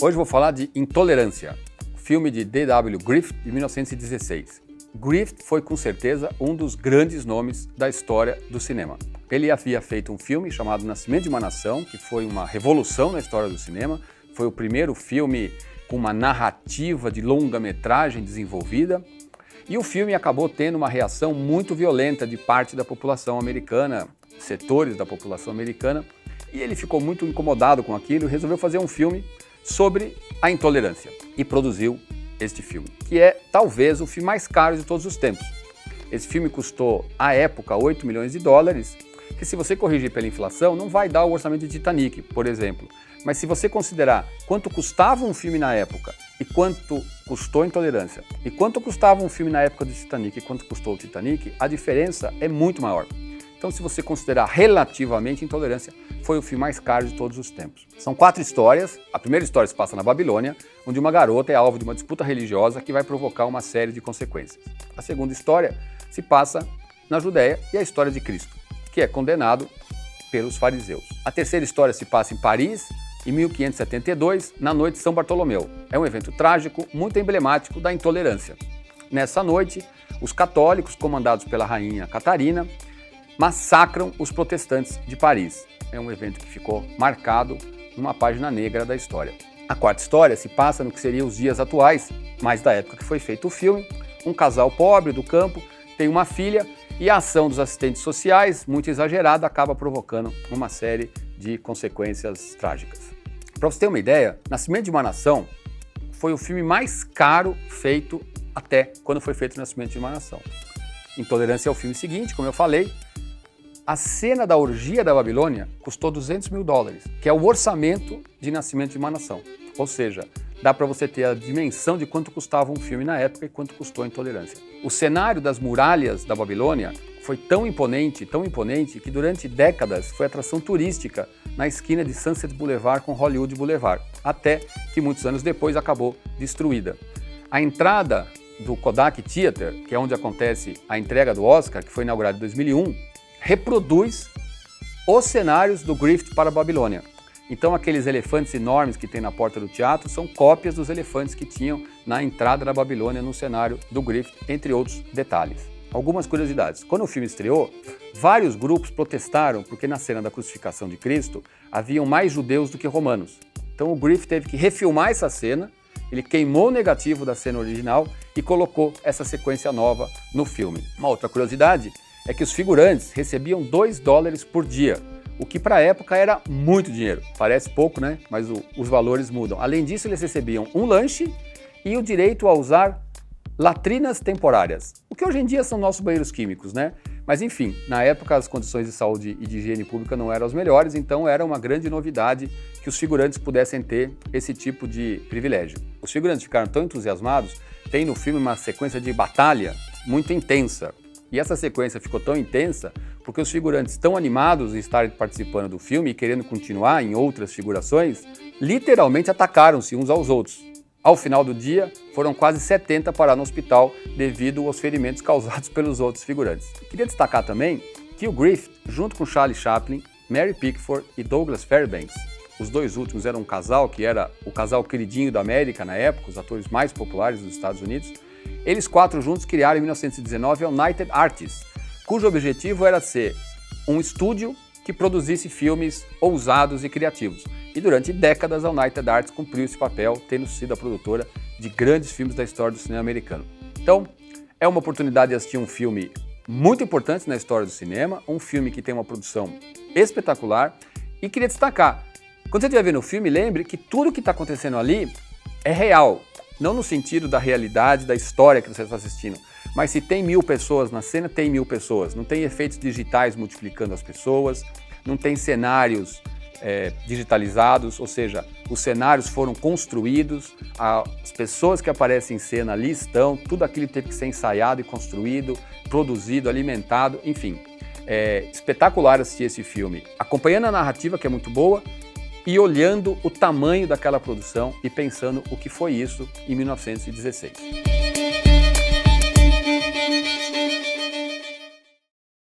Hoje vou falar de Intolerância, filme de D.W. Griffith de 1916. Griffith foi com certeza um dos grandes nomes da história do cinema. Ele havia feito um filme chamado Nascimento de uma Nação, que foi uma revolução na história do cinema. Foi o primeiro filme com uma narrativa de longa-metragem desenvolvida. E o filme acabou tendo uma reação muito violenta de parte da população americana, setores da população americana, e ele ficou muito incomodado com aquilo e resolveu fazer um filme sobre a intolerância. E produziu este filme, que é talvez o filme mais caro de todos os tempos. Esse filme custou, à época, 8 milhões de dólares, que se você corrigir pela inflação, não vai dar o orçamento de Titanic, por exemplo. Mas se você considerar quanto custava um filme na época e quanto custou a Intolerância, e quanto custava um filme na época do Titanic e quanto custou o Titanic, a diferença é muito maior. Então, se você considerar relativamente, Intolerância foi o filme mais caro de todos os tempos. São 4 histórias. A primeira história se passa na Babilônia, onde uma garota é alvo de uma disputa religiosa que vai provocar uma série de consequências. A segunda história se passa na Judéia e é a história de Cristo, que é condenado pelos fariseus. A terceira história se passa em Paris, em 1572, na noite de São Bartolomeu. É um evento trágico, muito emblemático da intolerância. Nessa noite, os católicos, comandados pela rainha Catarina, massacram os protestantes de Paris. É um evento que ficou marcado numa página negra da história. A quarta história se passa no que seriam os dias atuais, mas da época que foi feito o filme. Um casal pobre do campo tem uma filha e a ação dos assistentes sociais, muito exagerada, acaba provocando uma série de consequências trágicas. Para você ter uma ideia, Nascimento de uma Nação foi o filme mais caro feito até quando foi feito Nascimento de uma Nação. Intolerância é o filme seguinte, como eu falei. A cena da orgia da Babilônia custou 200 mil dólares, que é o orçamento de Nascimento de uma Nação. Ou seja, dá para você ter a dimensão de quanto custava um filme na época e quanto custou a Intolerância. O cenário das muralhas da Babilônia foi tão imponente, que durante décadas foi atração turística na esquina de Sunset Boulevard com Hollywood Boulevard, até que muitos anos depois acabou destruída. A entrada do Kodak Theater, que é onde acontece a entrega do Oscar, que foi inaugurado em 2001, reproduz os cenários do Griffith para a Babilônia. Então aqueles elefantes enormes que tem na porta do teatro são cópias dos elefantes que tinham na entrada da Babilônia no cenário do Griffith, entre outros detalhes. Algumas curiosidades. Quando o filme estreou, vários grupos protestaram porque na cena da crucificação de Cristo haviam mais judeus do que romanos. Então o Griffith teve que refilmar essa cena, ele queimou o negativo da cena original e colocou essa sequência nova no filme. Uma outra curiosidade é que os figurantes recebiam 2 dólares por dia, o que para a época era muito dinheiro. Parece pouco, né? Mas os valores mudam. Além disso, eles recebiam um lanche e o direito a usar latrinas temporárias, o que hoje em dia são nossos banheiros químicos, né? Mas enfim, na época as condições de saúde e de higiene pública não eram as melhores, então era uma grande novidade que os figurantes pudessem ter esse tipo de privilégio. Os figurantes ficaram tão entusiasmados, tem no filme uma sequência de batalha muito intensa. E essa sequência ficou tão intensa porque os figurantes tão animados em estarem participando do filme e querendo continuar em outras figurações, literalmente atacaram-se uns aos outros. Ao final do dia, foram quase 70 parar no hospital devido aos ferimentos causados pelos outros figurantes. Queria destacar também que o Griffith, junto com Charlie Chaplin, Mary Pickford e Douglas Fairbanks, os dois últimos eram um casal que era o casal queridinho da América na época, os atores mais populares dos Estados Unidos. Eles 4 juntos criaram em 1919 a United Artists, cujo objetivo era ser um estúdio que produzisse filmes ousados e criativos. E durante décadas a United Artists cumpriu esse papel, tendo sido a produtora de grandes filmes da história do cinema americano. Então, é uma oportunidade de assistir um filme muito importante na história do cinema, um filme que tem uma produção espetacular. E queria destacar, quando você estiver vendo o filme, lembre que tudo que está acontecendo ali é real. Não no sentido da realidade, da história que você está assistindo, mas se tem 1000 pessoas na cena, tem 1000 pessoas. Não tem efeitos digitais multiplicando as pessoas, não tem cenários digitalizados, ou seja, os cenários foram construídos, as pessoas que aparecem em cena ali estão, tudo aquilo teve que ser ensaiado e construído, produzido, alimentado, enfim. É espetacular assistir esse filme, acompanhando a narrativa, que é muito boa, e olhando o tamanho daquela produção e pensando o que foi isso em 1916.